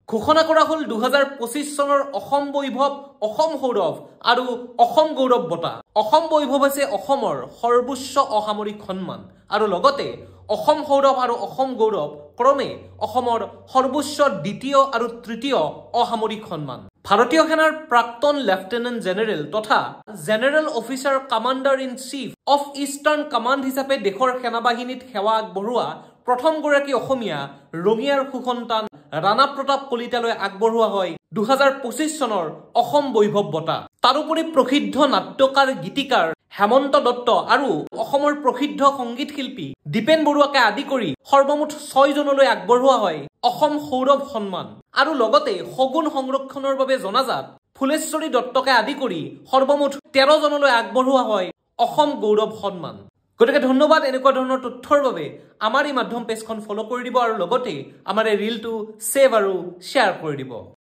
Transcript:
ঘোষণা কৰা হ'ল 2025 চনৰ অসম বৈভৱ, অসম সৌৰভ আৰু অসম গৌৰৱ বঁটা। অসম বৈভৱ হৈছে অসমৰ সৰ্বোচ্চ অসামৰিক সন্মান আৰু লগতে অসম সৌৰভ আৰু অসম গৌৰৱ ক্ৰমে অসমৰ সৰ্বোচ্চ দ্বিতীয় আৰু তৃতীয় অসামৰিক সন্মান। ভাৰতীয় সেনাৰ প্ৰাক্তন লেফটেনেণ্ট জেনেৰেল তথা general officer commander in chief of eastern command হিচাপে দেশৰ সেনাবাহিনীত সেৱা আগবঢ়োৱা প্ৰথমগৰাকী অসমীয়া ৰঙিয়াৰ সুসন্তান ৰাণা প্ৰতাপ কলিতালৈ আগবঢ়োৱা হয় 2025 চনৰ অসম বৈভৱ বঁটা। তাৰোপৰি প্ৰসিদ্ধ নাট্যকাৰ গীতিকাৰ হেমন্ত দত্ত আৰু অসমৰ প্ৰসিদ্ধ সংগীত শিল্পী দীপেন বৰুৱাকে আদি কৰি সৰ্বমুঠ 6 জনলৈ আগবঢ়োৱা হয় অসম সৌৰভ সন্মান আৰু লগতে সগুণ সংৰক্ষণৰ বাবে জনাজাত ফুলেশ্বৰী দত্তকে আদি কৰি সৰ্বমুঠ 13 জনলৈ আগবঢ়োৱা হয় অসম গৌৰৱ সন্মান। গতিকে ধন্যবাদ এনেকুৱা ধৰণৰ তথ্যৰ বাবে আমাৰ এই মাধ্যম পেজখন ফলো কৰি দিব আৰু লগতে আমাৰ এই ৰিলটো সেভ আৰু শ্বেয়াৰ কৰি দিব।